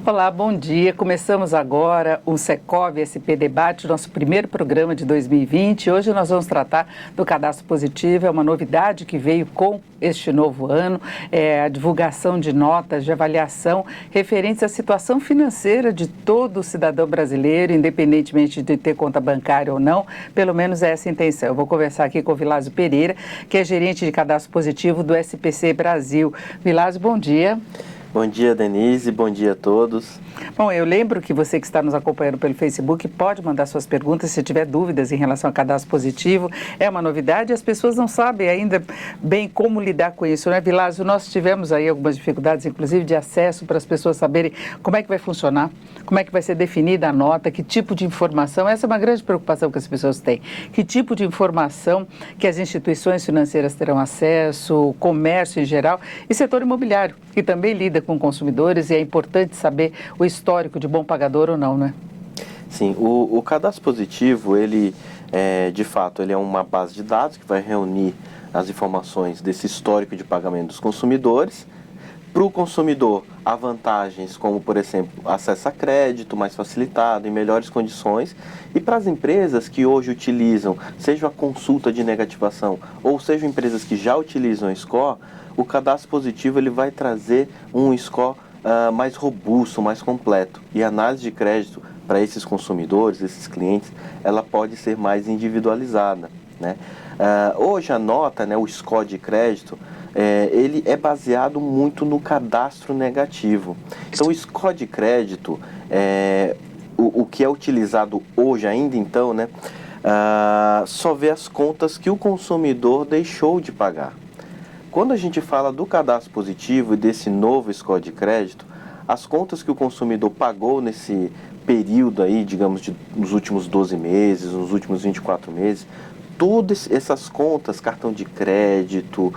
Olá, bom dia. Começamos agora o Secovi SP Debate, nosso primeiro programa de 2020. Hoje nós vamos tratar do cadastro positivo, é uma novidade que veio com este novo ano, a divulgação de notas de avaliação referentes à situação financeira de todo cidadão brasileiro, independentemente de ter conta bancária ou não, pelo menos é essa a intenção. Eu vou conversar aqui com o Vilásio Pereira, que é gerente de cadastro positivo do SPC Brasil. Vilásio, bom dia. Bom dia, Denise. Bom dia a todos. Bom, eu lembro que você que está nos acompanhando pelo Facebook pode mandar suas perguntas se tiver dúvidas em relação ao cadastro positivo. É uma novidade e as pessoas não sabem ainda bem como lidar com isso, né, Vilásio? Nós tivemos aí algumas dificuldades, inclusive de acesso para as pessoas saberem como é que vai funcionar, como é que vai ser definida a nota, que tipo de informação. Essa é uma grande preocupação que as pessoas têm. Que tipo de informação que as instituições financeiras terão acesso, o comércio em geral e setor imobiliário, que também lida com consumidores e é importante saber o histórico de bom pagador ou não, né? Sim, o cadastro positivo, ele de fato, ele é uma base de dados que vai reunir as informações desse histórico de pagamento dos consumidores. Para o consumidor, há vantagens como, por exemplo, acesso a crédito mais facilitado, em melhores condições. E para as empresas que hoje utilizam, seja a consulta de negativação ou sejam empresas que já utilizam o score, o cadastro positivo ele vai trazer um score mais robusto, mais completo. E a análise de crédito para esses consumidores, esses clientes, ela pode ser mais individualizada, né? Hoje a nota, né, o score de crédito, ele é baseado muito no cadastro negativo. Então o score de crédito, o que é utilizado hoje ainda então, né, só vê as contas que o consumidor deixou de pagar. Quando a gente fala do cadastro positivo e desse novo score de crédito, as contas que o consumidor pagou nesse período aí, digamos, nos últimos 12 meses, nos últimos 24 meses, todas essas contas, cartão de crédito,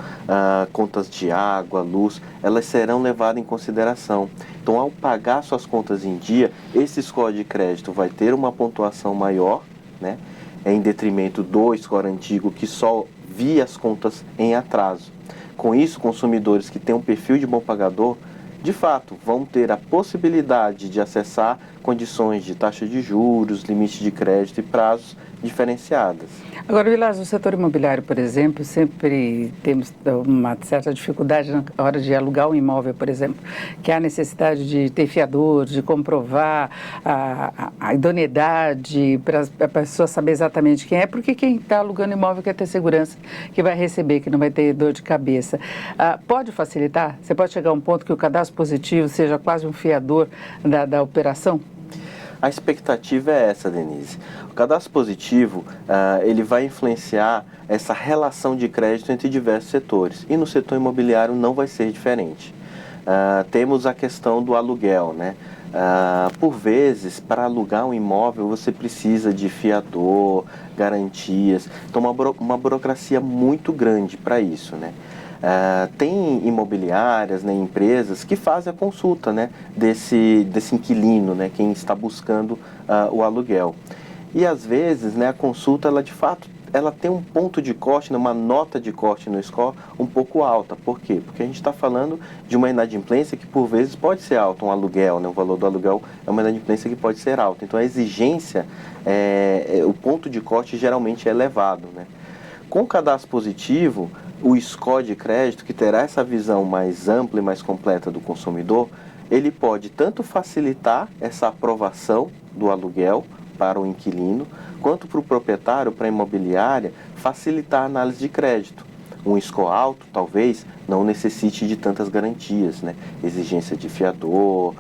contas de água, luz, elas serão levadas em consideração. Então, ao pagar suas contas em dia, esse score de crédito vai ter uma pontuação maior, né, em detrimento do score antigo que só via as contas em atraso. Com isso, consumidores que têm um perfil de bom pagador, de fato, vão ter a possibilidade de acessar condições de taxa de juros, limite de crédito e prazos diferenciadas. Agora, Vilásio, no setor imobiliário, por exemplo, sempre temos uma certa dificuldade na hora de alugar um imóvel, por exemplo, que há necessidade de ter fiador, de comprovar a idoneidade, para a pessoa saber exatamente quem é, porque quem está alugando imóvel quer ter segurança que vai receber, que não vai ter dor de cabeça. Pode facilitar? Você pode chegar a um ponto que o cadastro positivo seja quase um fiador da operação? A expectativa é essa, Denise. O cadastro positivo, ele vai influenciar essa relação de crédito entre diversos setores. E no setor imobiliário não vai ser diferente. Temos a questão do aluguel, né? Por vezes, para alugar um imóvel, você precisa de fiador, garantias. Então, uma burocracia muito grande para isso, né? Tem imobiliárias, né, empresas que fazem a consulta, né, desse inquilino, né, quem está buscando o aluguel. E às vezes, né, a consulta, ela de fato, ela tem um ponto de corte, né, uma nota de corte no score um pouco alta. Por quê? Porque a gente está falando de uma inadimplência que por vezes pode ser alta, um aluguel, né, o valor do aluguel é uma inadimplência que pode ser alta. Então a exigência, o ponto de corte geralmente é elevado, né. Com o cadastro positivo, o score de crédito, que terá essa visão mais ampla e mais completa do consumidor, ele pode tanto facilitar essa aprovação do aluguel para o inquilino, quanto para o proprietário, para a imobiliária, facilitar a análise de crédito. Um score alto, talvez, não necessite de tantas garantias, né? Exigência de fiador,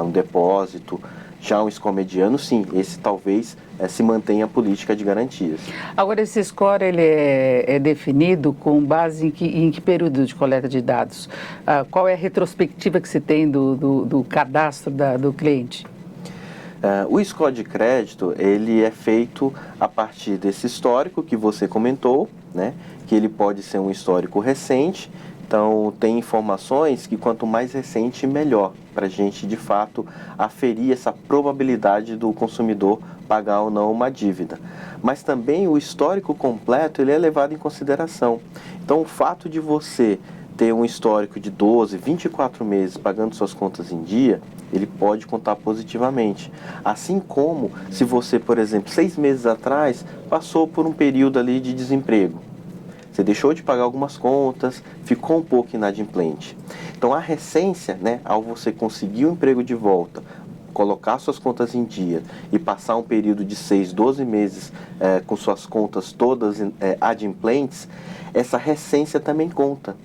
um depósito. Já um score mediano, sim, esse talvez se mantenha a política de garantias. Agora, esse score ele é definido com base em que período de coleta de dados? Qual é a retrospectiva que se tem do cadastro do cliente? O score de crédito, ele é feito a partir desse histórico que você comentou, né? Que ele pode ser um histórico recente. Então, tem informações que quanto mais recente, melhor, para a gente, de fato, aferir essa probabilidade do consumidor pagar ou não uma dívida. Mas também o histórico completo, ele é levado em consideração. Então, o fato de você ter um histórico de 12, 24 meses pagando suas contas em dia, ele pode contar positivamente. Assim como se você, por exemplo, 6 meses atrás, passou por um período ali de desemprego. Você deixou de pagar algumas contas, ficou um pouco inadimplente. Então a recência, né, ao você conseguir o emprego de volta, colocar suas contas em dia e passar um período de 6, 12 meses com suas contas todas adimplentes, essa recência também conta.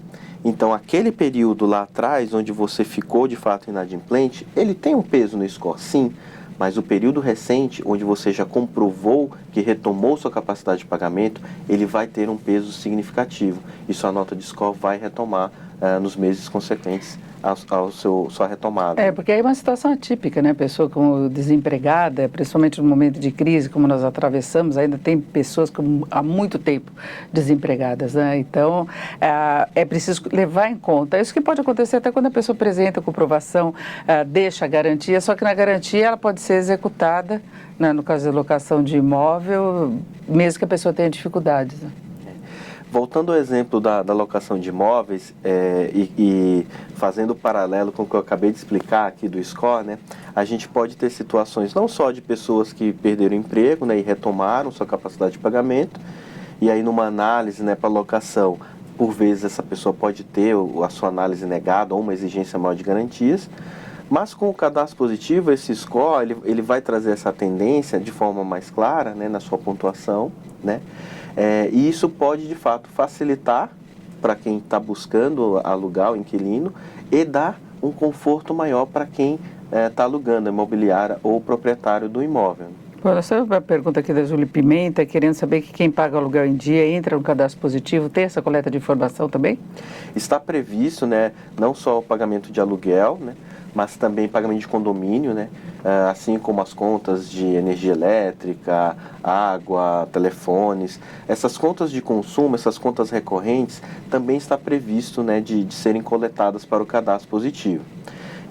Então aquele período lá atrás, onde você ficou de fato inadimplente, ele tem um peso no score, sim, mas o período recente, onde você já comprovou que retomou sua capacidade de pagamento, ele vai ter um peso significativo e sua nota de score vai retomar nos meses consequentes sua retomada. Porque aí é uma situação atípica, né? Pessoa como desempregada, principalmente no momento de crise, como nós atravessamos, ainda tem pessoas há muito tempo desempregadas, né? Então, é preciso levar em conta. Isso que pode acontecer até quando a pessoa apresenta a comprovação, deixa a garantia, só que na garantia ela pode ser executada, né? No caso de locação de imóvel, mesmo que a pessoa tenha dificuldades, né? Voltando ao exemplo da locação de imóveis e fazendo paralelo com o que eu acabei de explicar aqui do score, né, a gente pode ter situações não só de pessoas que perderam o emprego, né, e retomaram sua capacidade de pagamento, e aí numa análise, né, para locação, por vezes essa pessoa pode ter a sua análise negada ou uma exigência maior de garantias, mas com o cadastro positivo, esse score ele vai trazer essa tendência de forma mais clara, né, na sua pontuação, né? E isso pode, de fato, facilitar para quem está buscando alugar o inquilino e dar um conforto maior para quem está alugando, a imobiliária ou o proprietário do imóvel. Agora, essa é uma pergunta aqui da Júlia Pimenta, querendo saber que quem paga aluguel em dia entra no cadastro positivo, tem essa coleta de informação também? Está previsto, né, não só o pagamento de aluguel, né, mas também pagamento de condomínio, né, assim como as contas de energia elétrica, água, telefones. Essas contas de consumo, essas contas recorrentes, também está previsto, né, de serem coletadas para o cadastro positivo.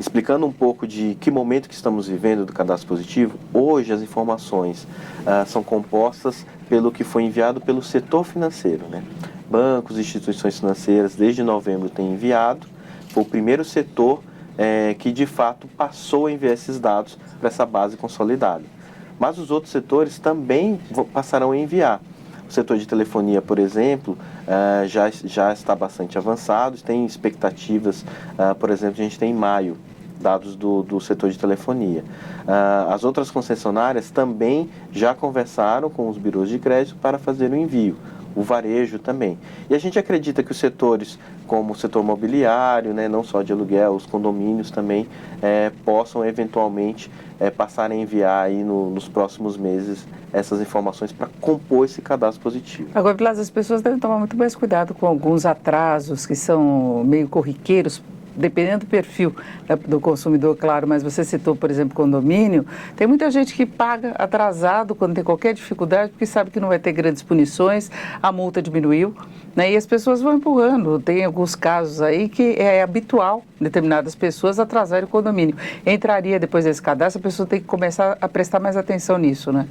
Explicando um pouco de que momento que estamos vivendo do cadastro positivo, hoje as informações são compostas pelo que foi enviado pelo setor financeiro, né? Bancos, instituições financeiras, desde novembro têm enviado. Foi o primeiro setor que de fato passou a enviar esses dados para essa base consolidada. Mas os outros setores também passarão a enviar. O setor de telefonia, por exemplo, já está bastante avançado, tem expectativas, por exemplo, a gente tem em maio, dados do setor de telefonia. As outras concessionárias também já conversaram com os birôs de crédito para fazer o envio, o varejo também. E a gente acredita que os setores, como o setor imobiliário, né, não só de aluguel, os condomínios também, possam eventualmente passar a enviar aí nos próximos meses essas informações para compor esse cadastro positivo. Agora, Vilas, as pessoas devem tomar muito mais cuidado com alguns atrasos que são meio corriqueiros, dependendo do perfil do consumidor, claro, mas você citou, por exemplo, condomínio, tem muita gente que paga atrasado quando tem qualquer dificuldade, porque sabe que não vai ter grandes punições, a multa diminuiu, né, e as pessoas vão empurrando. Tem alguns casos aí que é habitual determinadas pessoas atrasarem o condomínio. Entraria depois desse cadastro, a pessoa tem que começar a prestar mais atenção nisso, né?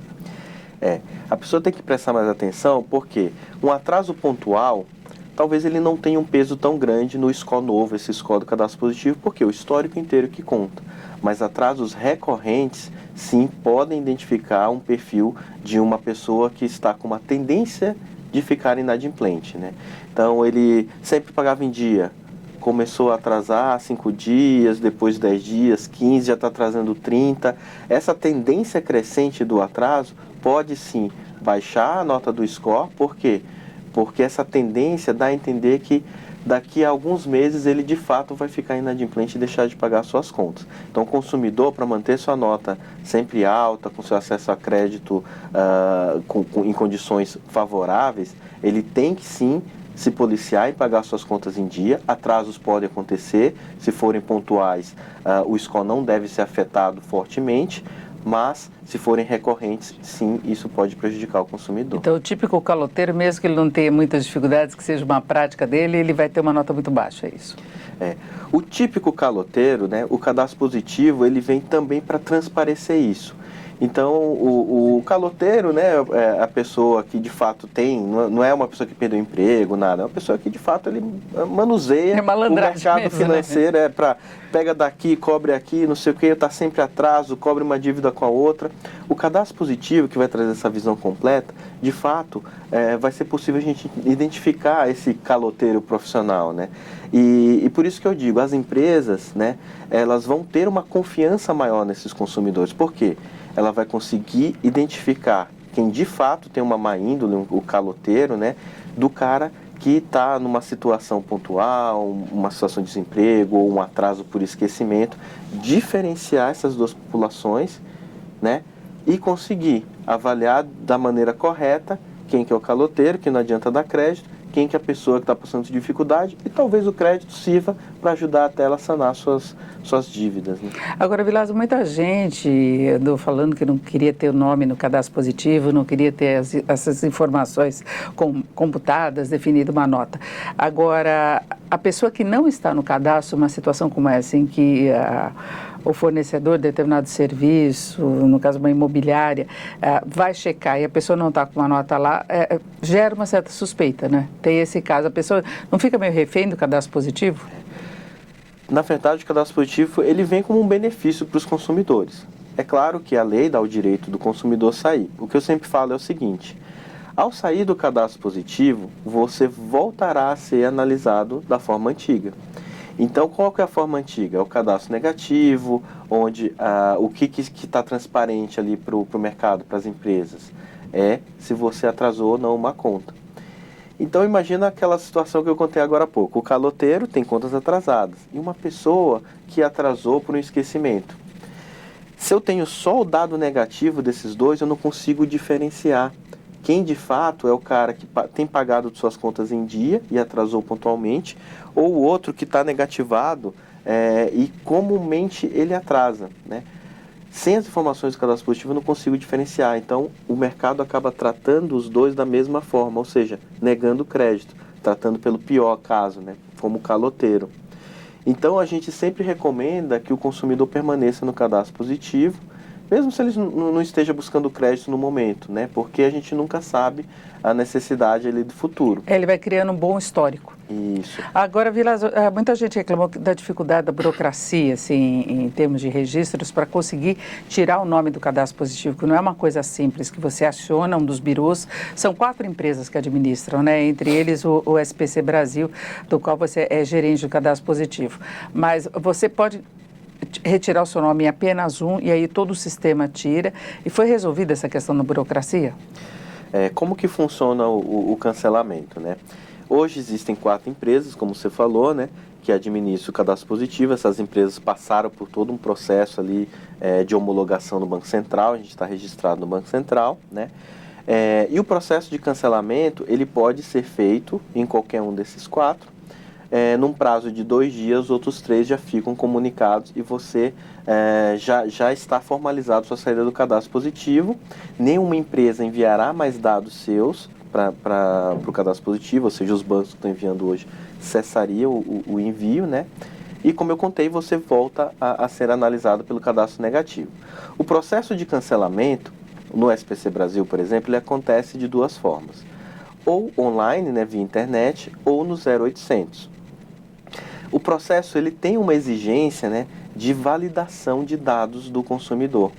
A pessoa tem que prestar mais atenção porque um atraso pontual, talvez ele não tenha um peso tão grande no score novo, esse score do cadastro positivo, porque o histórico inteiro que conta. Mas atrasos recorrentes, sim, podem identificar um perfil de uma pessoa que está com uma tendência de ficar inadimplente, né? Então, ele sempre pagava em dia, começou a atrasar 5 dias, depois 10 dias, 15, já está atrasando 30. Essa tendência crescente do atraso pode, sim, baixar a nota do score, por quê? Porque essa tendência dá a entender que daqui a alguns meses ele de fato vai ficar inadimplente e deixar de pagar suas contas. Então o consumidor, para manter sua nota sempre alta, com seu acesso a crédito em condições favoráveis, ele tem que sim se policiar e pagar suas contas em dia. Atrasos podem acontecer, se forem pontuais, o score não deve ser afetado fortemente, mas se forem recorrentes, sim, isso pode prejudicar o consumidor. Então, o típico caloteiro, mesmo que ele não tenha muitas dificuldades, que seja uma prática dele, ele vai ter uma nota muito baixa, é isso? O típico caloteiro, né, o cadastro positivo, ele vem também para transparecer isso. Então, o caloteiro, né, é a pessoa que de fato tem, não é uma pessoa que perdeu o emprego, nada, é uma pessoa que de fato ele manuseia o mercado mesmo, financeiro, né? pega daqui, cobre aqui, não sei o que, está sempre atraso, cobre uma dívida com a outra. O cadastro positivo, que vai trazer essa visão completa, de fato, vai ser possível a gente identificar esse caloteiro profissional, né? E por isso que eu digo, as empresas, né, elas vão ter uma confiança maior nesses consumidores. Por quê? Ela vai conseguir identificar quem de fato tem uma má índole, o caloteiro, né, do cara que está numa situação pontual, uma situação de desemprego ou um atraso por esquecimento, diferenciar essas duas populações, né, e conseguir avaliar da maneira correta quem que é o caloteiro, que não adianta dar crédito, quem que é a pessoa que está passando de dificuldade, e talvez o crédito sirva para ajudar até ela a sanar suas dívidas. Né? Agora, Vilazo, muita gente andou falando que não queria ter o nome no cadastro positivo, não queria ter essas informações computadas, definida uma nota. Agora, a pessoa que não está no cadastro, uma situação como essa, em que o fornecedor de determinado serviço, no caso uma imobiliária, vai checar e a pessoa não está com uma nota lá, gera uma certa suspeita, né? Tem esse caso, a pessoa não fica meio refém do cadastro positivo? Na verdade, o cadastro positivo ele vem como um benefício para os consumidores. É claro que a lei dá o direito do consumidor sair. O que eu sempre falo é o seguinte: ao sair do cadastro positivo, você voltará a ser analisado da forma antiga. Então, qual que é a forma antiga? É o cadastro negativo, onde o que está transparente ali para o mercado, para as empresas, é se você atrasou ou não uma conta. Então, imagina aquela situação que eu contei agora há pouco. O caloteiro tem contas atrasadas e uma pessoa que atrasou por um esquecimento. Se eu tenho só o dado negativo desses dois, eu não consigo diferenciar quem de fato é o cara que tem pagado suas contas em dia e atrasou pontualmente, ou o outro que está negativado e comumente ele atrasa, né? Sem as informações do cadastro positivo eu não consigo diferenciar, então o mercado acaba tratando os dois da mesma forma, ou seja, negando crédito, tratando pelo pior caso, né, como caloteiro. Então a gente sempre recomenda que o consumidor permaneça no cadastro positivo, mesmo se ele não esteja buscando crédito no momento, né, porque a gente nunca sabe a necessidade ali do futuro. Ele vai criando um bom histórico. Isso. Agora, Vilazo, muita gente reclamou da dificuldade da burocracia, assim, em termos de registros, para conseguir tirar o nome do cadastro positivo, que não é uma coisa simples, que você aciona um dos birôs. São 4 empresas que administram, né? Entre eles o SPC Brasil, do qual você é gerente do cadastro positivo. Mas você pode retirar o seu nome em apenas um, e aí todo o sistema tira. E foi resolvida essa questão da burocracia? Como que funciona o cancelamento, né? Hoje existem 4 empresas, como você falou, né, que administram o cadastro positivo. Essas empresas passaram por todo um processo ali de homologação no Banco Central, a gente está registrado no Banco Central, né? E o processo de cancelamento, ele pode ser feito em qualquer um desses 4. Num prazo de 2 dias, os outros 3 já ficam comunicados e você já está formalizado sua saída do cadastro positivo. Nenhuma empresa enviará mais dados seus para o cadastro positivo, ou seja, os bancos que estão enviando hoje cessariam o envio, né? E como eu contei, você volta a ser analisado pelo cadastro negativo. O processo de cancelamento, no SPC Brasil, por exemplo, ele acontece de 2 formas. Ou online, né, via internet, ou no 0800. O processo ele tem uma exigência, né, de validação de dados do consumidor.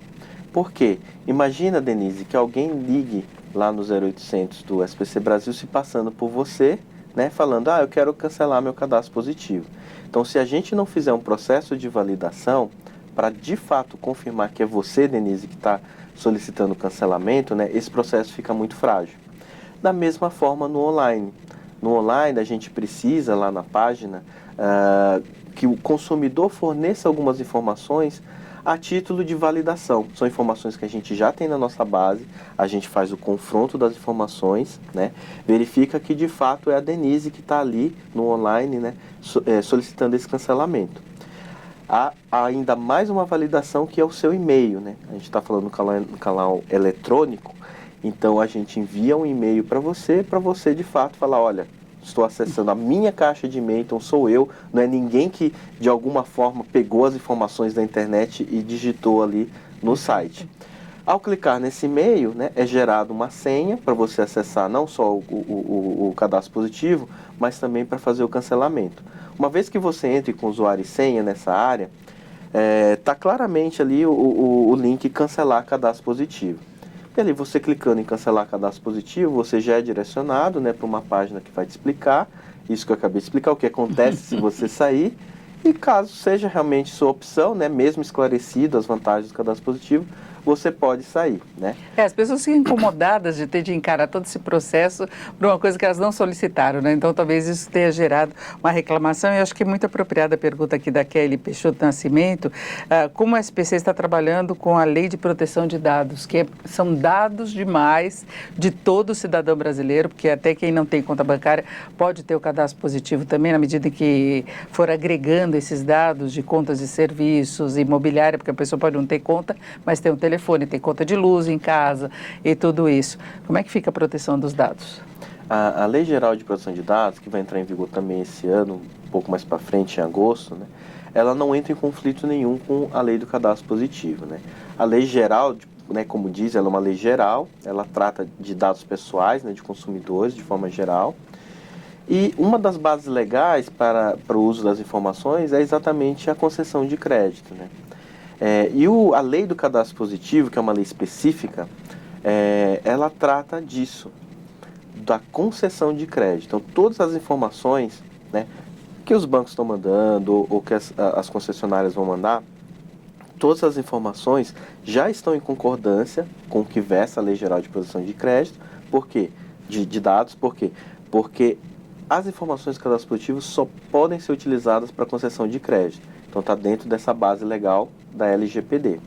Por quê? Imagina, Denise, que alguém ligue lá no 0800 do SPC Brasil se passando por você, né, falando, eu quero cancelar meu cadastro positivo. Então, se a gente não fizer um processo de validação para de fato confirmar que é você, Denise, que está solicitando o cancelamento, né, esse processo fica muito frágil. Da mesma forma no online. No online, a gente precisa, lá na página, que o consumidor forneça algumas informações a título de validação. São informações que a gente já tem na nossa base, a gente faz o confronto das informações, né? Verifica que de fato é a Denise que está ali no online, né, solicitando esse cancelamento. Há ainda mais uma validação que é o seu e-mail, né? A gente está falando no canal eletrônico, então a gente envia um e-mail para você de fato falar, olha, estou acessando a minha caixa de e-mail, então sou eu, não é ninguém que de alguma forma pegou as informações da internet e digitou ali no site. Ao clicar nesse e-mail, né, é gerada uma senha para você acessar não só o cadastro positivo, mas também para fazer o cancelamento. Uma vez que você entre com usuário e senha nessa área, está claramente ali o link cancelar cadastro positivo. E ali você clicando em cancelar cadastro positivo, você já é direcionado, né, para uma página que vai te explicar, isso que eu acabei de explicar, o que acontece se você sair. E caso seja realmente sua opção, né, mesmo esclarecido as vantagens do cadastro positivo, você pode sair, né? As pessoas ficam incomodadas de ter de encarar todo esse processo por uma coisa que elas não solicitaram, né? Então, talvez isso tenha gerado uma reclamação. E eu acho que é muito apropriada a pergunta aqui da Kelly Peixoto Nascimento, como a SPC está trabalhando com a Lei de Proteção de Dados, que são dados demais de todo cidadão brasileiro, porque até quem não tem conta bancária pode ter o cadastro positivo também, na medida em que for agregando esses dados de contas de serviços, imobiliária, porque a pessoa pode não ter conta, mas tem um telefone, tem conta de luz em casa e tudo isso. Como é que fica a proteção dos dados? A Lei Geral de Proteção de Dados, que vai entrar em vigor também esse ano, um pouco mais para frente, em agosto, né, ela não entra em conflito nenhum com a Lei do Cadastro Positivo, né? A Lei Geral, né, como diz, ela é uma lei geral, ela trata de dados pessoais, né, de consumidores de forma geral. E uma das bases legais para o uso das informações é exatamente a concessão de crédito, né? A lei do cadastro positivo, que é uma lei específica, ela trata disso, da concessão de crédito. Então, todas as informações, né, que os bancos estão mandando ou que as concessionárias vão mandar, todas as informações já estão em concordância com o que versa a Lei Geral de Proteção de Crédito. Por quê? De dados, por quê? Porque as informações do cadastro positivo só podem ser utilizadas para concessão de crédito. Então, está dentro dessa base legal da LGPD.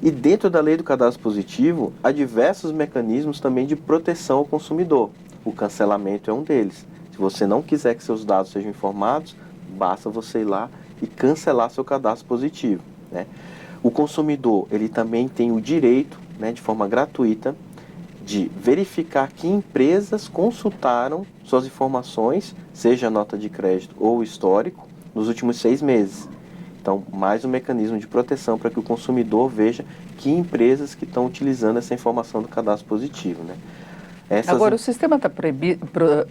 E dentro da lei do cadastro positivo, há diversos mecanismos também de proteção ao consumidor. O cancelamento é um deles. Se você não quiser que seus dados sejam informados, basta você ir lá e cancelar seu cadastro positivo, né? O consumidor, ele também tem o direito, né, de forma gratuita, de verificar que empresas consultaram suas informações, seja nota de crédito ou histórico, nos últimos 6 meses. Então, mais um mecanismo de proteção para que o consumidor veja que empresas que estão utilizando essa informação do cadastro positivo, né? Agora, o sistema está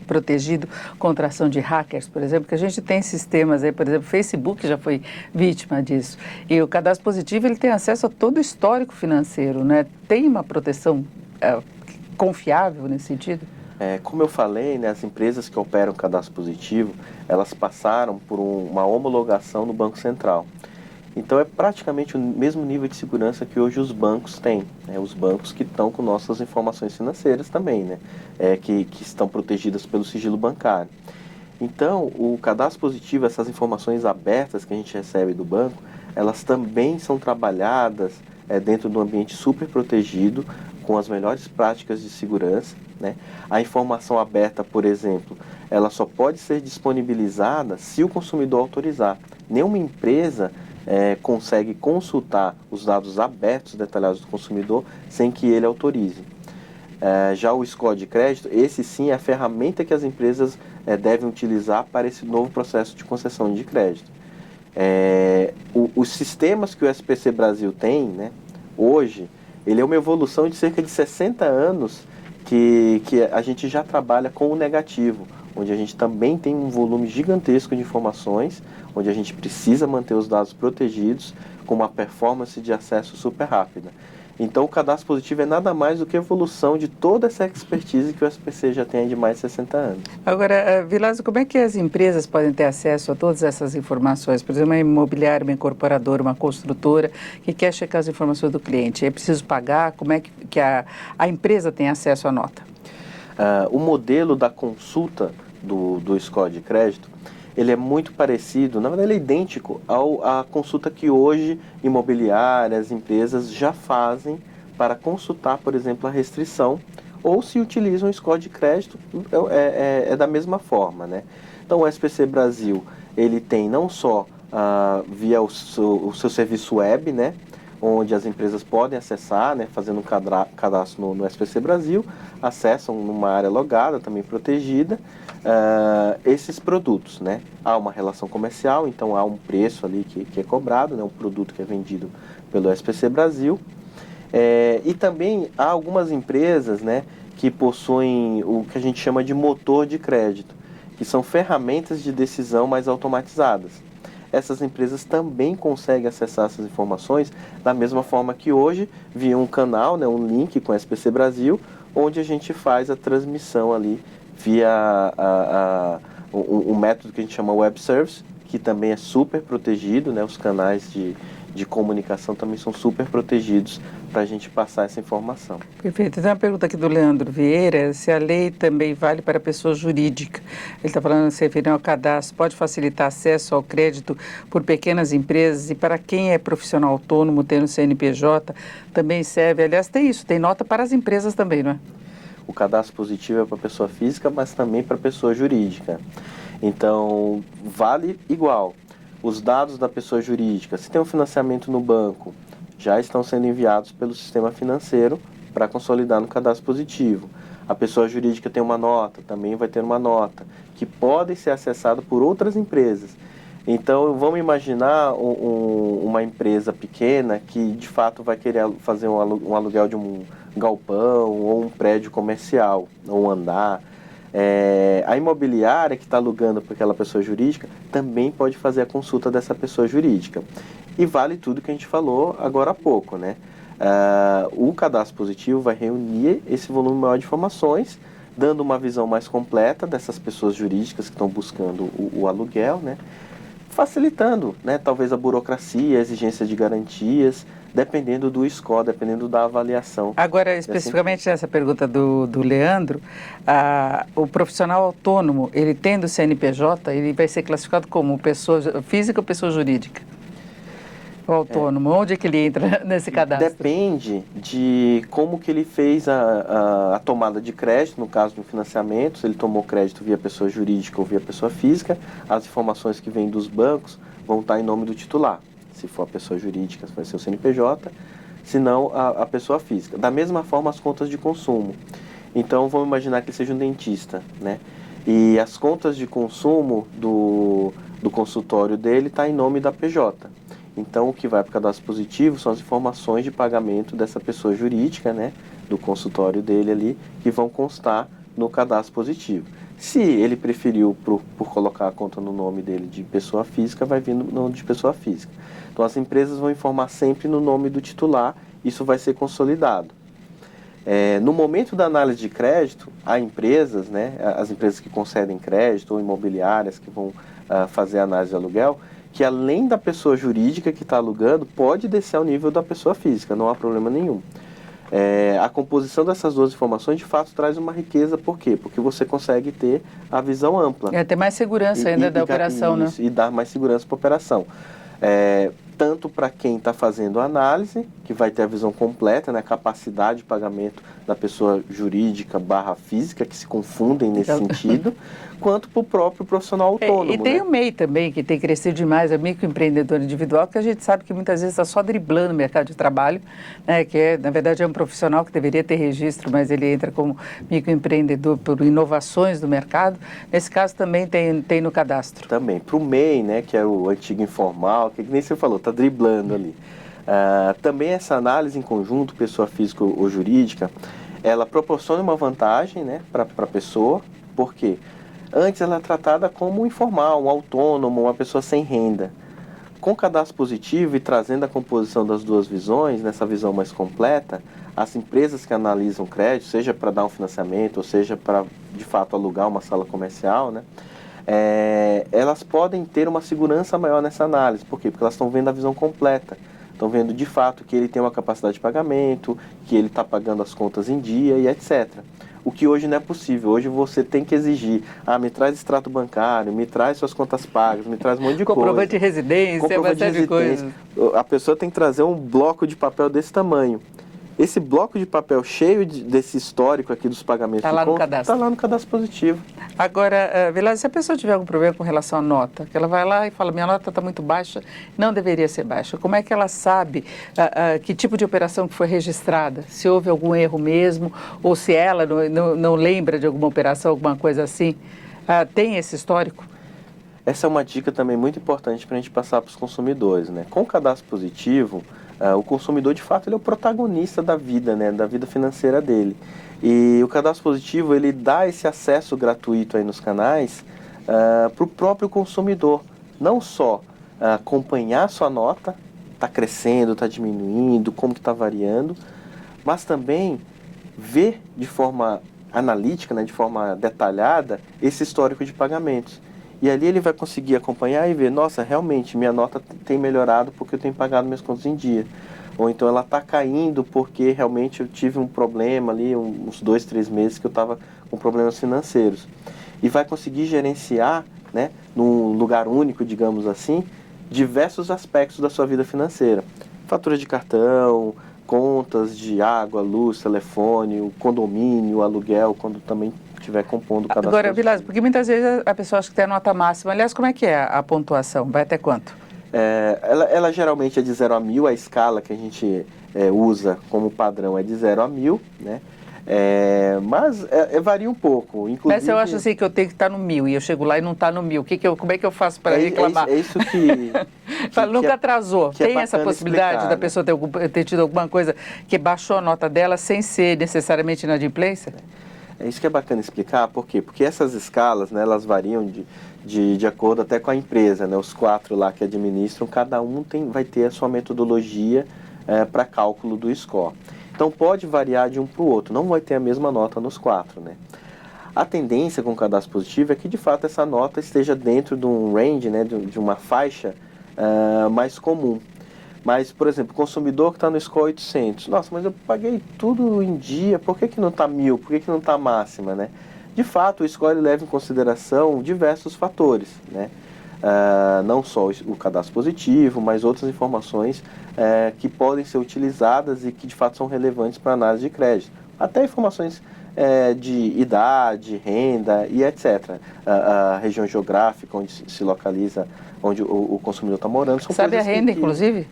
protegido contra a ação de hackers, por exemplo, que a gente tem sistemas aí, por exemplo, o Facebook já foi vítima disso. E o cadastro positivo, ele tem acesso a todo o histórico financeiro, né? Tem uma proteção confiável nesse sentido? Como eu falei, né, as empresas que operam cadastro positivo, elas passaram por uma homologação no Banco Central. Então é praticamente o mesmo nível de segurança que hoje os bancos têm, né? Os bancos que estão com nossas informações financeiras também, né? Que estão protegidas pelo sigilo bancário. Então, o cadastro positivo, essas informações abertas que a gente recebe do banco, elas também são trabalhadas dentro de um ambiente super protegido, com as melhores práticas de segurança, né? A informação aberta, por exemplo, ela só pode ser disponibilizada se o consumidor autorizar. Nenhuma empresa consegue consultar os dados abertos detalhados do consumidor sem que ele autorize. Já o score de crédito, esse sim é a ferramenta que as empresas devem utilizar para esse novo processo de concessão de crédito. Os sistemas que o SPC Brasil tem, né, hoje, ele é uma evolução de cerca de 60 anos que a gente já trabalha com o negativo, onde a gente também tem um volume gigantesco de informações, onde a gente precisa manter os dados protegidos com uma performance de acesso super rápida. Então, o cadastro positivo é nada mais do que a evolução de toda essa expertise que o SPC já tem de mais de 60 anos. Agora, Vilazo, como é que as empresas podem ter acesso a todas essas informações? Por exemplo, uma imobiliária, uma incorporadora, uma construtora que quer checar as informações do cliente. É preciso pagar? Como é que a empresa tem acesso à nota? O modelo da consulta do score de crédito, ele é muito parecido, na verdade ele é idêntico à consulta que hoje imobiliárias, empresas já fazem para consultar, por exemplo, a restrição, ou se utilizam o score de crédito, da mesma forma, né? Então o SPC Brasil, ele tem não só via o seu serviço web, né, onde as empresas podem acessar, né, fazendo um cadastro no SPC Brasil, acessam numa área logada, também protegida, esses produtos, né? Há uma relação comercial, então há um preço ali que é cobrado, né, um produto que é vendido pelo SPC Brasil, E também há algumas empresas, né, que possuem o que a gente chama de motor de crédito, que são ferramentas de decisão mais automatizadas. Essas empresas também conseguem acessar essas informações da mesma forma que hoje, via um canal, né, um link com a SPC Brasil, onde a gente faz a transmissão ali via um método que a gente chama Web Service, que também é super protegido, né, os canais de comunicação também são super protegidos para a gente passar essa informação. Perfeito. Tem uma pergunta aqui do Leandro Vieira, se a lei também vale para a pessoa jurídica. Ele está falando, se referindo ao cadastro, pode facilitar acesso ao crédito por pequenas empresas e para quem é profissional autônomo, tendo CNPJ, também serve. Aliás, tem isso, tem nota para as empresas também, não é? O cadastro positivo é para pessoa física, mas também para pessoa jurídica. Então, vale igual. Os dados da pessoa jurídica, se tem um financiamento no banco, já estão sendo enviados pelo sistema financeiro para consolidar no cadastro positivo. A pessoa jurídica tem uma nota, também vai ter uma nota, que podem ser acessadas por outras empresas. Então, vamos imaginar uma empresa pequena que, de fato, vai querer fazer um aluguel de um galpão ou um prédio comercial, ou um andar. A imobiliária que está alugando para aquela pessoa jurídica também pode fazer a consulta dessa pessoa jurídica. E vale tudo que a gente falou agora há pouco, né? O cadastro positivo vai reunir esse volume maior de informações, dando uma visão mais completa dessas pessoas jurídicas que estão buscando o aluguel, né? Facilitando, né? Talvez a burocracia, a exigência de garantias, dependendo do score, dependendo da avaliação. Agora, especificamente nessa pergunta do Leandro, o profissional autônomo, ele tendo CNPJ, ele vai ser classificado como pessoa física ou pessoa jurídica? O autônomo, onde é que ele entra nesse cadastro? Depende de como que ele fez a tomada de crédito, no caso do financiamento, se ele tomou crédito via pessoa jurídica ou via pessoa física, as informações que vêm dos bancos vão estar em nome do titular. Se for a pessoa jurídica, vai ser o CNPJ, se não a pessoa física. Da mesma forma, as contas de consumo. Então, vamos imaginar que ele seja um dentista, né? E as contas de consumo do consultório dele está em nome da PJ. Então, o que vai para o cadastro positivo são as informações de pagamento dessa pessoa jurídica, né, do consultório dele ali, que vão constar no cadastro positivo. Se ele preferiu por colocar a conta no nome dele de pessoa física, vai vir no nome de pessoa física. Então, as empresas vão informar sempre no nome do titular, isso vai ser consolidado. No momento da análise de crédito, há empresas, né, as empresas que concedem crédito ou imobiliárias que vão fazer a análise de aluguel, que além da pessoa jurídica que está alugando, pode descer ao nível da pessoa física, não há problema nenhum. A composição dessas duas informações, de fato, traz uma riqueza. Por quê? Porque você consegue ter a visão ampla. Ter mais segurança ainda da operação, isso, né? E dar mais segurança para a operação. Tanto para quem está fazendo a análise, que vai ter a visão completa, né, a capacidade de pagamento da pessoa jurídica / física, que se confundem nesse sentido, quanto para o próprio profissional autônomo. E tem, né, o MEI também, que tem crescido demais, é microempreendedor individual, que a gente sabe que muitas vezes está só driblando o mercado de trabalho, né, que na verdade é um profissional que deveria ter registro, mas ele entra como microempreendedor por inovações do mercado. Nesse caso também tem no cadastro. Também, para o MEI, né, que é o antigo informal, que nem você falou, está driblando ali. Também essa análise em conjunto, pessoa física ou jurídica, ela proporciona uma vantagem, né, para a pessoa, porque antes ela é tratada como um informal, um autônomo, uma pessoa sem renda. Com o cadastro positivo e trazendo a composição das duas visões, nessa visão mais completa, as empresas que analisam crédito, seja para dar um financiamento, ou seja para, de fato, alugar uma sala comercial, né, elas podem ter uma segurança maior nessa análise. Por quê? Porque elas estão vendo a visão completa. Estão vendo, de fato, que ele tem uma capacidade de pagamento, que ele está pagando as contas em dia e etc. O que hoje não é possível. Hoje você tem que exigir, me traz extrato bancário, me traz suas contas pagas, me traz um monte de coisa. Comprovante de residência, uma série de coisas. A pessoa tem que trazer um bloco de papel desse tamanho. Esse bloco de papel cheio desse histórico aqui dos pagamentos está lá no cadastro. Está lá no cadastro positivo. Agora, Vilas, se a pessoa tiver algum problema com relação à nota, que ela vai lá e fala, minha nota está muito baixa, não deveria ser baixa, como é que ela sabe que tipo de operação que foi registrada? Se houve algum erro mesmo, ou se ela não lembra de alguma operação, alguma coisa assim? Tem esse histórico? Essa é uma dica também muito importante para a gente passar para os consumidores, né? Com o cadastro positivo, O consumidor, de fato, ele é o protagonista da vida, né, da vida financeira dele. E o cadastro positivo, ele dá esse acesso gratuito aí nos canais para o próprio consumidor. Não só acompanhar sua nota, está crescendo, está diminuindo, como que está variando, mas também ver de forma analítica, né, de forma detalhada, esse histórico de pagamentos. E ali ele vai conseguir acompanhar e ver, nossa, realmente minha nota tem melhorado porque eu tenho pagado minhas contas em dia. Ou então ela está caindo porque realmente eu tive um problema ali, uns 2, 3 meses que eu estava com problemas financeiros. E vai conseguir gerenciar, né, num lugar único, digamos assim, diversos aspectos da sua vida financeira. Fatura de cartão, contas de água, luz, telefone, o condomínio, o aluguel, quando também estiver compondo o cadastro. Agora, Vilas, porque muitas vezes a pessoa acha que tem a nota máxima. Aliás, como é que é a pontuação? Vai até quanto? Ela geralmente é de 0 a 1000, a escala que a gente usa como padrão é de 0 a 1000, né? Mas varia um pouco. Inclusive, mas se eu acho assim que eu tenho que estar no 1000 e eu chego lá e não está no 1000, como é que eu faço para reclamar? É isso que... nunca atrasou. Tem essa possibilidade explicar, da pessoa ter tido alguma coisa que baixou a nota dela sem ser necessariamente inadimplência? É isso que é bacana explicar, por quê? Porque essas escalas, né, elas variam de acordo até com a empresa, né? Os 4 lá que administram, cada um vai ter a sua metodologia para cálculo do score. Então pode variar de um para o outro, não vai ter a mesma nota nos 4, né? A tendência com o cadastro positivo é que de fato essa nota esteja dentro de um range, né, de uma faixa mais comum. Mas, por exemplo, o consumidor que está no score 800, nossa, mas eu paguei tudo em dia, por que não está 1000, por que não está máxima, né? De fato, o score leva em consideração diversos fatores, né? Não só o cadastro positivo, mas outras informações que podem ser utilizadas e que de fato são relevantes para a análise de crédito. Até informações de idade, renda e etc. A região geográfica onde se localiza, onde o consumidor está morando. Sabe a renda, inclusive?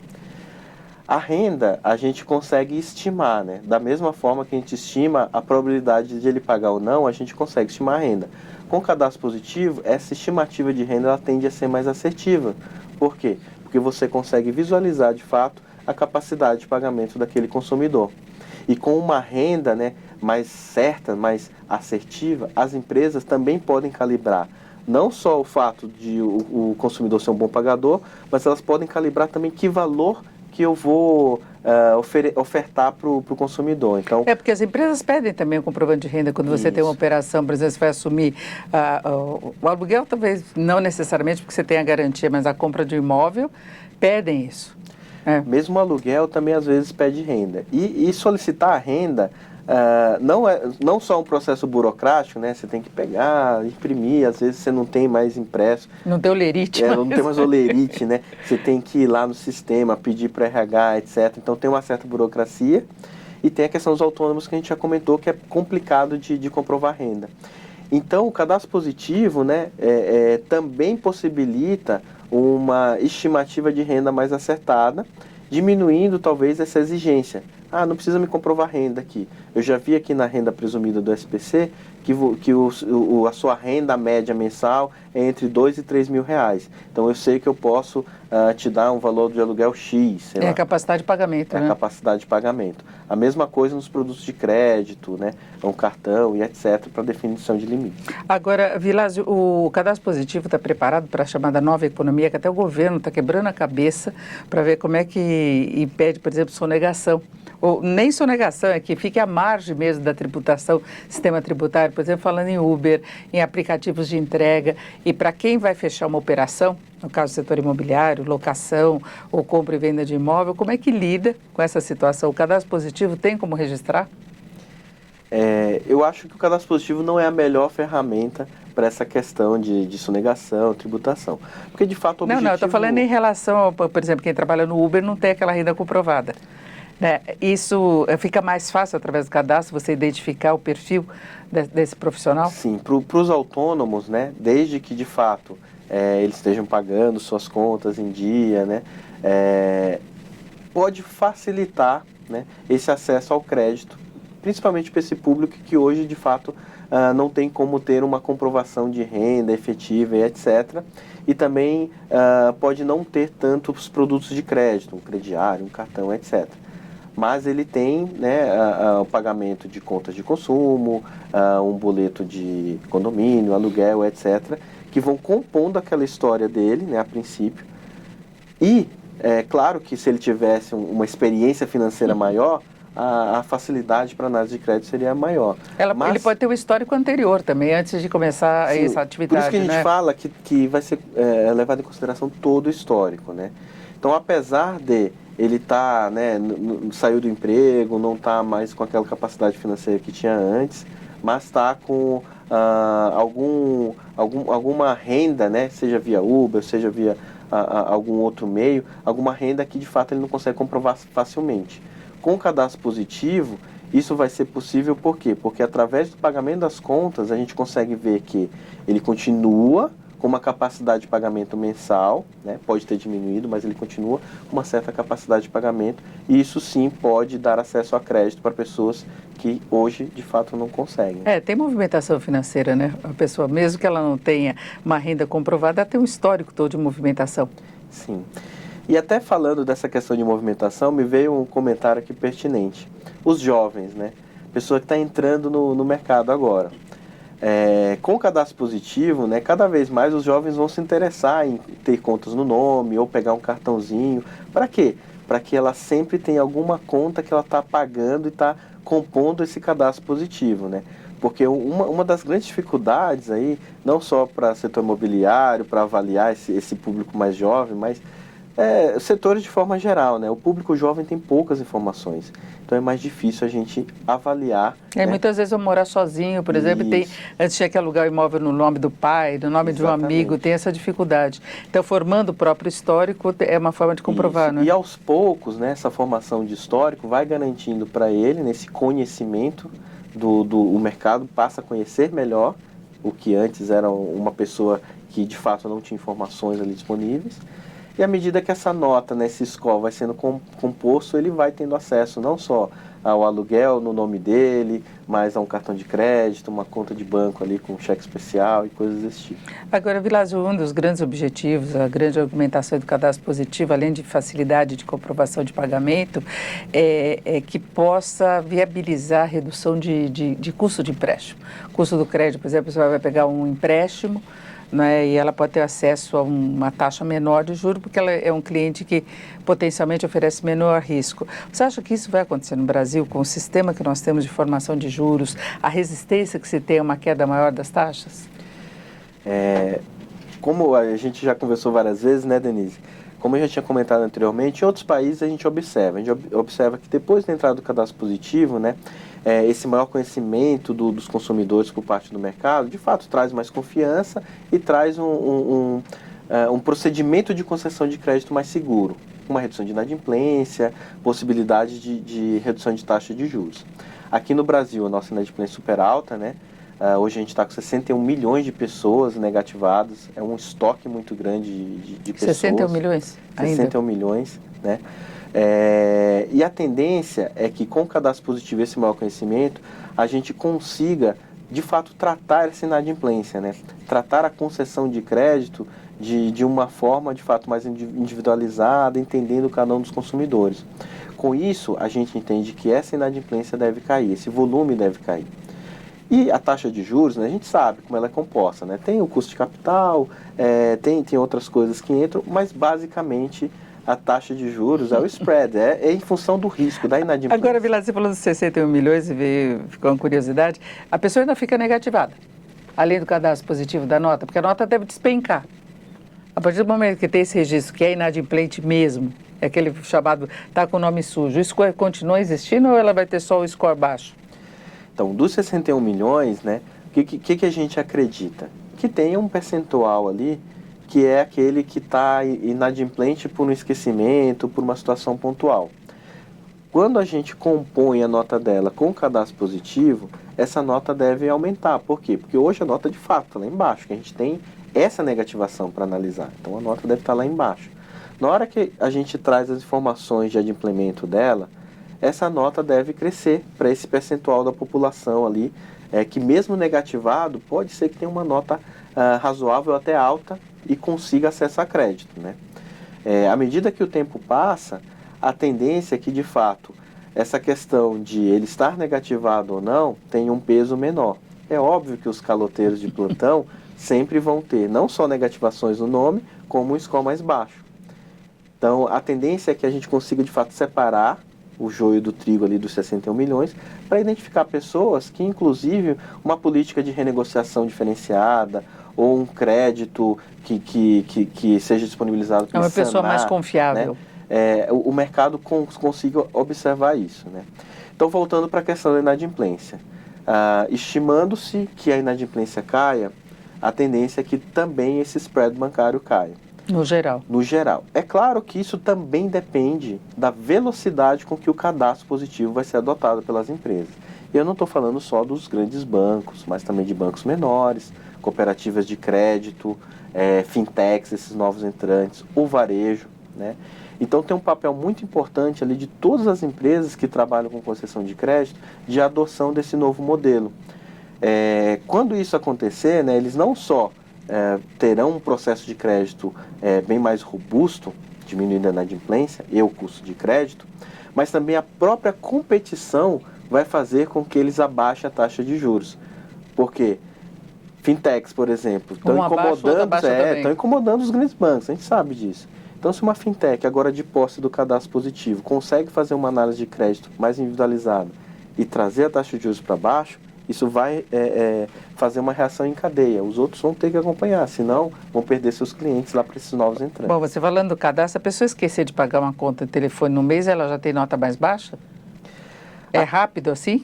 A renda a gente consegue estimar, né? Da mesma forma que a gente estima a probabilidade de ele pagar ou não, a gente consegue estimar a renda. Com o cadastro positivo, essa estimativa de renda ela tende a ser mais assertiva. Por quê? Porque você consegue visualizar de fato a capacidade de pagamento daquele consumidor. E com uma renda, né, mais certa, mais assertiva, as empresas também podem calibrar não só o fato de o consumidor ser um bom pagador, mas elas podem calibrar também que valor que eu vou ofertar para o consumidor. Então, porque as empresas pedem também o comprovante de renda quando você tem uma operação, por exemplo, você vai assumir o aluguel, talvez não necessariamente porque você tem a garantia, mas a compra de um imóvel, pedem isso. Mesmo o aluguel também às vezes pede renda. E solicitar a renda não só um processo burocrático, né? Você tem que pegar, imprimir, às vezes você não tem mais impresso. Não tem olerite. Não tem mais olerite, né? Você tem que ir lá no sistema, pedir para RH, etc. Então tem uma certa burocracia. E tem a questão dos autônomos que a gente já comentou, que é complicado de comprovar renda. Então o cadastro positivo, né, também possibilita uma estimativa de renda mais acertada, diminuindo talvez essa exigência. Não precisa me comprovar renda aqui. Eu já vi aqui na renda presumida do SPC que a sua renda média mensal é entre 2 e 3 mil reais. Então eu sei que eu posso te dar um valor de aluguel X. A capacidade de pagamento, né? A capacidade de pagamento. A mesma coisa nos produtos de crédito, né? Um cartão e etc. para definição de limites. Agora, Vilas, o cadastro positivo está preparado para a chamada nova economia, que até o governo está quebrando a cabeça para ver como é que impede, por exemplo, sonegação. Ou nem sonegação, é que fique à margem mesmo da tributação, sistema tributário, por exemplo, falando em Uber, em aplicativos de entrega, e para quem vai fechar uma operação, no caso do setor imobiliário, locação ou compra e venda de imóvel, como é que lida com essa situação? O cadastro positivo tem como registrar? Eu acho que o cadastro positivo não é a melhor ferramenta para essa questão de sonegação, tributação. Porque, de fato, o objetivo... Não, eu estou falando em relação, por exemplo, quem trabalha no Uber não tem aquela renda comprovada. Isso fica mais fácil, através do cadastro, você identificar o perfil desse profissional? Sim, para os autônomos, né, desde que, de fato, eles estejam pagando suas contas em dia, né, pode facilitar, né, esse acesso ao crédito, principalmente para esse público que hoje, de fato, não tem como ter uma comprovação de renda efetiva e etc. e também pode não ter tantos produtos de crédito, um crediário, um cartão, etc. Mas ele tem, né, o pagamento de contas de consumo, um boleto de condomínio, aluguel, etc., que vão compondo aquela história dele, né, a princípio. E é claro que se ele tivesse uma experiência financeira maior, a facilidade para análise de crédito seria maior. Ele pode ter um histórico anterior também, antes de começar Sim, essa atividade, por isso que a gente né? fala que vai ser levado em consideração todo o histórico, né? Então, apesar de ele estar, né, saiu do emprego, não está mais com aquela capacidade financeira que tinha antes, mas está com alguma renda, né, seja via Uber, seja via algum outro meio, alguma renda que de fato ele não consegue comprovar facilmente. Com o cadastro positivo, isso vai ser possível por quê? Porque através do pagamento das contas, a gente consegue ver que ele continua com uma capacidade de pagamento mensal, né? Pode ter diminuído, mas ele continua com uma certa capacidade de pagamento, e isso sim pode dar acesso a crédito para pessoas que hoje de fato não conseguem. Tem movimentação financeira, né? A pessoa, mesmo que ela não tenha uma renda comprovada, ela tem um histórico todo de movimentação. Sim. E até falando dessa questão de movimentação, me veio um comentário aqui pertinente. Os jovens, né? Pessoa que está entrando no mercado agora. Com o cadastro positivo, né, cada vez mais os jovens vão se interessar em ter contas no nome ou pegar um cartãozinho. Para quê? Para que ela sempre tenha alguma conta que ela está pagando e está compondo esse cadastro positivo, né? Porque uma das grandes dificuldades aí, não só para o setor imobiliário, para avaliar esse público mais jovem, mas setores de forma geral, né? O público jovem tem poucas informações, então é mais difícil a gente avaliar. Né? Muitas vezes eu morar sozinho, por exemplo, antes tinha que alugar o imóvel no nome do pai, no nome de um amigo, tem essa dificuldade. Então, formando o próprio histórico é uma forma de comprovar, né? E aos poucos, né, essa formação de histórico vai garantindo para ele, nesse conhecimento do mercado, passa a conhecer melhor o que antes era uma pessoa que de fato não tinha informações ali disponíveis. E à medida que essa nota, né, esse score vai sendo composto, ele vai tendo acesso não só ao aluguel no nome dele, mas a um cartão de crédito, uma conta de banco ali com cheque especial e coisas desse tipo. Agora, Vilásio, um dos grandes objetivos, a grande argumentação do cadastro positivo, além de facilidade de comprovação de pagamento, é que possa viabilizar a redução de custo de empréstimo. Custo do crédito, por exemplo, você vai pegar um empréstimo, né, e ela pode ter acesso a uma taxa menor de juros, porque ela é um cliente que potencialmente oferece menor risco. Você acha que isso vai acontecer no Brasil, com o sistema que nós temos de formação de juros, a resistência que se tem a uma queda maior das taxas? Como a gente já conversou várias vezes, né, Denise? Como eu já tinha comentado anteriormente, em outros países a gente observa que depois da entrada do cadastro positivo, né, esse maior conhecimento dos consumidores por parte do mercado, de fato traz mais confiança e traz um procedimento de concessão de crédito mais seguro, uma redução de inadimplência, possibilidade de redução de taxa de juros. Aqui no Brasil, a nossa inadimplência super alta, né? Hoje a gente está com 61 milhões de pessoas negativadas, é um estoque muito grande de pessoas. 61 milhões? 61 milhões, né? E a tendência é que com o cadastro positivo, esse maior conhecimento, a gente consiga, de fato, tratar essa inadimplência, né? Tratar a concessão de crédito de uma forma, de fato, mais individualizada, entendendo cada um dos consumidores. Com isso, a gente entende que essa inadimplência deve cair, esse volume deve cair. E a taxa de juros, né, a gente sabe como ela é composta, né? Tem o custo de capital, tem outras coisas que entram, mas basicamente a taxa de juros é o spread, é em função do risco, da inadimplência. Agora, Vilar, você falou dos 61 milhões e ficou uma curiosidade, a pessoa ainda fica negativada, além do cadastro positivo da nota, porque a nota deve despencar. A partir do momento que tem esse registro, que é inadimplente mesmo, é aquele chamado, está com o nome sujo, o score continua existindo ou ela vai ter só o score baixo? Então, dos 61 milhões, né, o que a gente acredita? Que tem um percentual ali que é aquele que está inadimplente por um esquecimento, por uma situação pontual. Quando a gente compõe a nota dela com o cadastro positivo, essa nota deve aumentar. Por quê? Porque hoje a nota de fato está lá embaixo, que a gente tem essa negativação para analisar. Então a nota deve estar lá embaixo. Na hora que a gente traz as informações de adimplemento dela, essa nota deve crescer para esse percentual da população ali, que mesmo negativado, pode ser que tenha uma nota razoável até alta e consiga acesso a crédito, né? À medida que o tempo passa, a tendência é que, de fato, essa questão de ele estar negativado ou não tem um peso menor. É óbvio que os caloteiros de plantão sempre vão ter não só negativações no nome, como um score mais baixo. Então, a tendência é que a gente consiga, de fato, separar o joio do trigo ali dos 61 milhões para identificar pessoas que, inclusive, uma política de renegociação diferenciada ou um crédito que seja disponibilizado pelo É uma pessoa Sanar, mais confiável. Né? O mercado consiga observar isso, né? Então, voltando para a questão da inadimplência. Estimando-se que a inadimplência caia, a tendência é que também esse spread bancário caia. No geral. No geral. É claro que isso também depende da velocidade com que o cadastro positivo vai ser adotado pelas empresas. E eu não estou falando só dos grandes bancos, mas também de bancos menores, cooperativas de crédito, fintechs, esses novos entrantes, o varejo, né? Então tem um papel muito importante ali de todas as empresas que trabalham com concessão de crédito, de adoção desse novo modelo. Quando isso acontecer, né, eles não só terão um processo de crédito bem mais robusto, diminuindo a inadimplência e o custo de crédito, mas também a própria competição vai fazer com que eles abaixem a taxa de juros. Porque fintechs, por exemplo, estão incomodando os grandes bancos, a gente sabe disso. Então, se uma fintech, agora de posse do cadastro positivo, consegue fazer uma análise de crédito mais individualizada e trazer a taxa de juros para baixo, isso vai fazer uma reação em cadeia. Os outros vão ter que acompanhar, senão vão perder seus clientes lá para esses novos entrantes. Bom, você falando do cadastro, a pessoa esquecer de pagar uma conta de telefone no mês, ela já tem nota mais baixa? É rápido assim?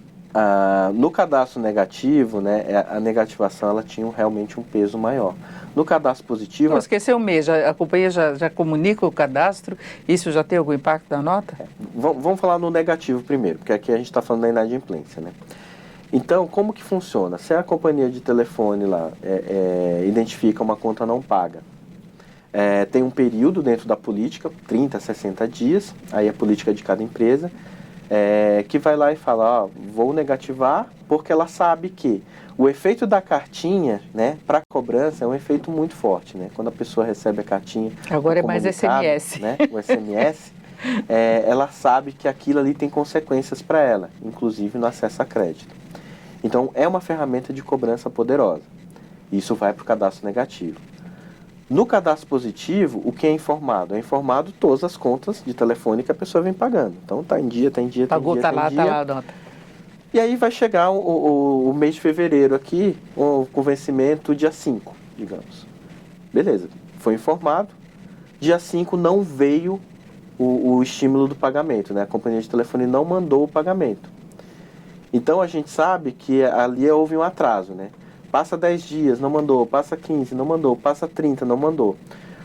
No cadastro negativo, né, a negativação ela tinha realmente um peso maior. No cadastro positivo... Não, esqueceu o mês, a companhia já comunica o cadastro, isso já tem algum impacto na nota? Vamos falar no negativo primeiro, porque aqui a gente está falando da inadimplência, né? Então, como que funciona? Se a companhia de telefone lá identifica uma conta não paga, tem um período dentro da política, 30, 60 dias, aí a política de cada empresa, que vai lá e fala, vou negativar, porque ela sabe que o efeito da cartinha, né, para a cobrança é um efeito muito forte, né? Quando a pessoa recebe a cartinha... Agora é mais SMS. Né, o SMS, ela sabe que aquilo ali tem consequências para ela, inclusive no acesso a crédito. Então, é uma ferramenta de cobrança poderosa. Isso vai para o cadastro negativo. No cadastro positivo, o que é informado? É informado todas as contas de telefone que a pessoa vem pagando. Então, tá em dia. Pagou, tá lá a nota. E aí vai chegar o mês de fevereiro aqui, com vencimento dia 5, digamos. Beleza, foi informado. Dia 5 não veio o estímulo do pagamento, né? A companhia de telefone não mandou o pagamento. Então, a gente sabe que ali houve um atraso, né? Passa 10 dias, não mandou. Passa 15, não mandou. Passa 30, não mandou.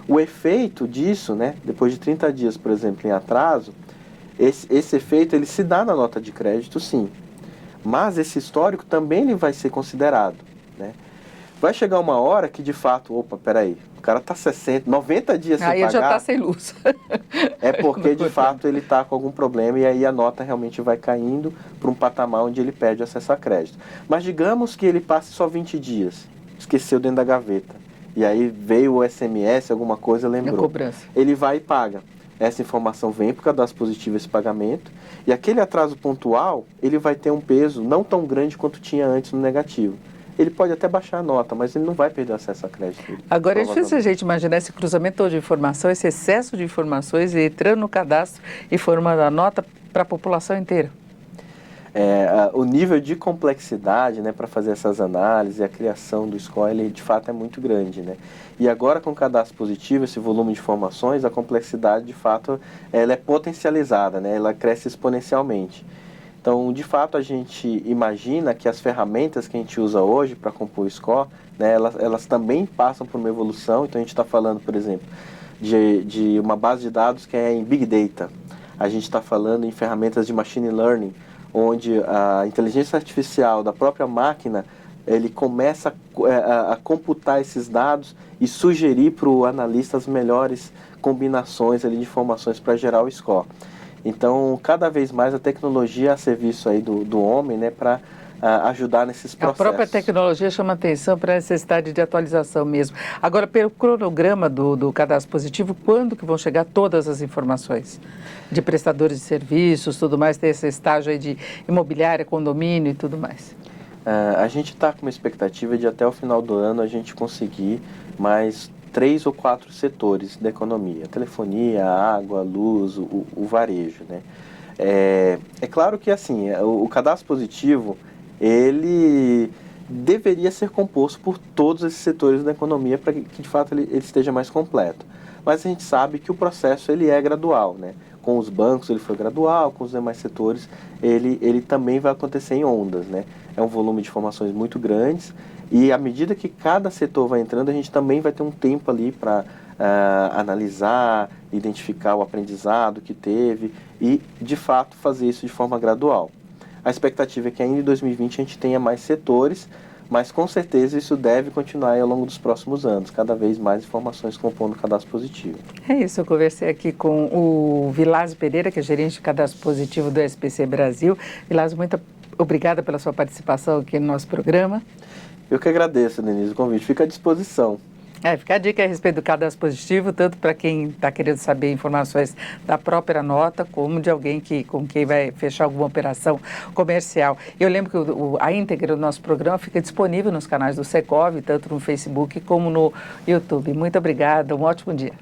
O efeito disso, né? Depois de 30 dias, por exemplo, em atraso, esse efeito ele se dá na nota de crédito, sim. Mas esse histórico também ele vai ser considerado, né? Vai chegar uma hora que, de fato, peraí, o cara está 60, 90 dias sem pagar. Aí ele já está sem luz. É porque, de fato, ele está com algum problema e aí a nota realmente vai caindo para um patamar onde ele perde acesso a crédito. Mas digamos que ele passe só 20 dias, esqueceu dentro da gaveta. E aí veio o SMS, alguma coisa, lembrou. Cobrança. Ele vai e paga. Essa informação vem para o cadastro positivo, esse pagamento. E aquele atraso pontual, ele vai ter um peso não tão grande quanto tinha antes no negativo. Ele pode até baixar a nota, mas ele não vai perder acesso a crédito. Agora, é difícil a gente imaginar esse cruzamento todo de informação, esse excesso de informações, entrando no cadastro e formando a nota para a população inteira. O nível de complexidade, né, para fazer essas análises e a criação do score, ele de fato é muito grande, né? E agora com o cadastro positivo, esse volume de informações, a complexidade de fato ela é potencializada, né? Ela cresce exponencialmente. Então, de fato, a gente imagina que as ferramentas que a gente usa hoje para compor o score, né, elas também passam por uma evolução. Então, a gente está falando, por exemplo, de uma base de dados que é em Big Data. A gente está falando em ferramentas de Machine Learning, onde a inteligência artificial da própria máquina, ele começa a computar esses dados e sugerir para o analista as melhores combinações ali de informações para gerar o score. Então, cada vez mais a tecnologia a serviço aí do homem, né, para ajudar nesses processos. A própria tecnologia chama atenção para a necessidade de atualização mesmo. Agora, pelo cronograma do cadastro positivo, quando que vão chegar todas as informações de prestadores de serviços, tudo mais, tem esse estágio aí de imobiliária, condomínio e tudo mais? A gente está com uma expectativa de até o final do ano a gente conseguir mais 3 ou 4 setores da economia: telefonia, água, luz, o varejo, né? É claro que assim, o cadastro positivo, ele deveria ser composto por todos esses setores da economia para que de fato ele esteja mais completo. Mas a gente sabe que o processo ele é gradual, né? Com os bancos ele foi gradual, com os demais setores ele também vai acontecer em ondas, né? É um volume de informações muito grandes e à medida que cada setor vai entrando, a gente também vai ter um tempo ali para analisar, identificar o aprendizado que teve e, de fato, fazer isso de forma gradual. A expectativa é que ainda em 2020 a gente tenha mais setores, mas com certeza isso deve continuar ao longo dos próximos anos, cada vez mais informações compondo o cadastro positivo. É isso, eu conversei aqui com o Vilásio Pereira, que é gerente de cadastro positivo do SPC Brasil. Vilásio, muito obrigada pela sua participação aqui no nosso programa. Eu que agradeço, Denise, o convite. Fica à disposição. Fica a dica a respeito do cadastro positivo, tanto para quem está querendo saber informações da própria nota, como de alguém com quem vai fechar alguma operação comercial. Eu lembro que a íntegra do nosso programa fica disponível nos canais do Secov, tanto no Facebook como no YouTube. Muito obrigada, um ótimo dia.